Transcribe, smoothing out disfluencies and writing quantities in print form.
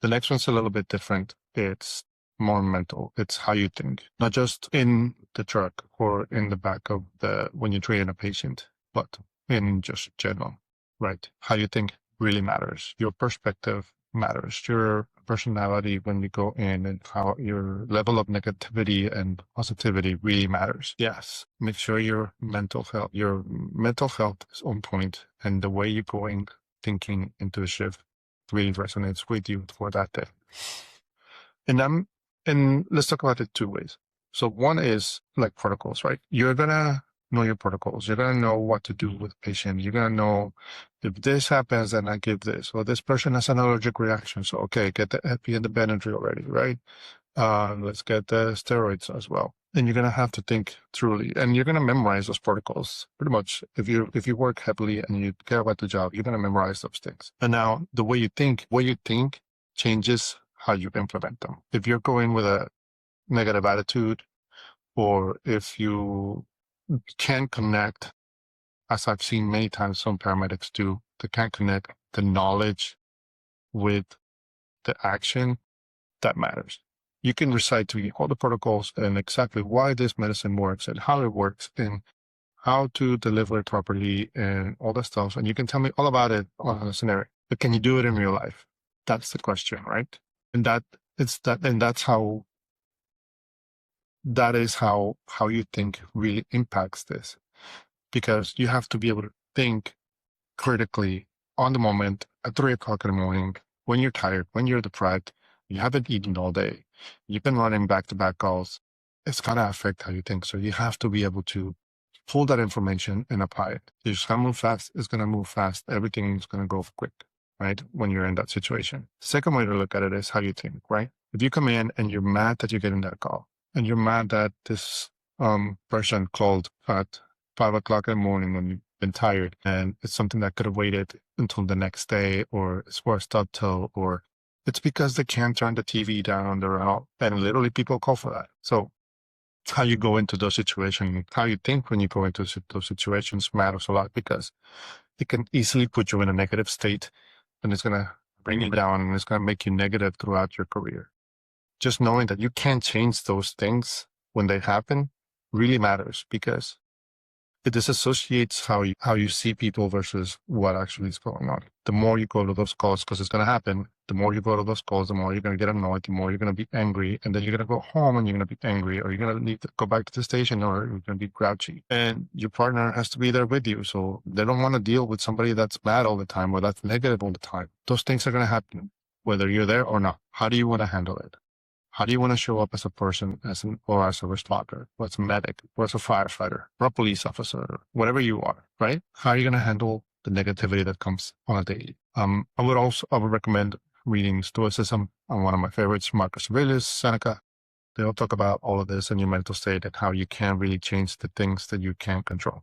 The next one's a little bit different. It's more mental. It's how you think, not just in the truck or in the back of when you're treating a patient, but in just general, right? How you think really matters. Your perspective matters. Your personality when you go in and how your level of negativity and positivity really matters. Yes. Make sure your mental health is on point and the way you're going thinking into a shift really resonates with you for that day. And let's talk about it two ways. So one is like protocols, right? You're gonna know your protocols. You're gonna know what to do with patient. You're gonna know if this happens, then I give this, or this person has an allergic reaction. So okay, get the epi and the Benadryl already, right? Let's get the steroids as well. And you're gonna have to think truly, and you're gonna memorize those protocols pretty much. If you work heavily and you care about the job, you're gonna memorize those things. And now the way you think changes how you implement them. If you're going with a negative attitude, or if you can't connect, as I've seen many times some paramedics do, they can't connect the knowledge with the action, that matters. You can recite to me all the protocols and exactly why this medicine works and how it works and how to deliver it properly and all that stuff. And you can tell me all about it on a scenario, but can you do it in real life? That's the question, right? And that is how you think really impacts this, because you have to be able to think critically on the moment at 3 o'clock in the morning when you're tired, when you're deprived, you haven't eaten all day, you've been running back-to-back calls. It's gonna affect how you think. So you have to be able to pull that information and apply it. You're just gonna move fast. It's gonna move fast. Everything's gonna go quick, right? When you're in that situation. Second way to look at it is how you think, right? If you come in and you're mad that you're getting that call, and you're mad that this person called at 5 o'clock in the morning when you've been tired, and it's something that could have waited until the next day, or it's worked up till, or it's because they can't turn the TV down on their own, and literally people call for that. So how you go into those situations, how you think when you go into those situations matters a lot, because it can easily put you in a negative state, and it's going to bring you down, and it's going to make you negative throughout your career. Just knowing that you can't change those things when they happen really matters, because it disassociates how you see people versus what actually is going on. The more you go to those calls, because it's going to happen, the more you go to those calls, the more you're going to get annoyed, the more you're going to be angry, and then you're going to go home and you're going to be angry, or you're going to need to go back to the station, or you're going to be grouchy. And your partner has to be there with you. So they don't want to deal with somebody that's bad all the time or that's negative all the time. Those things are going to happen, whether you're there or not. How do you want to handle it? How do you want to show up as a person, or as a responder, or as a medic, or as a firefighter, or a police officer, whatever you are, right? How are you going to handle the negativity that comes on a daily? I would recommend reading Stoicism. One of my favorites, Marcus Aurelius, Seneca. They all talk about all of this in your mental state and how you can't really change the things that you can't control.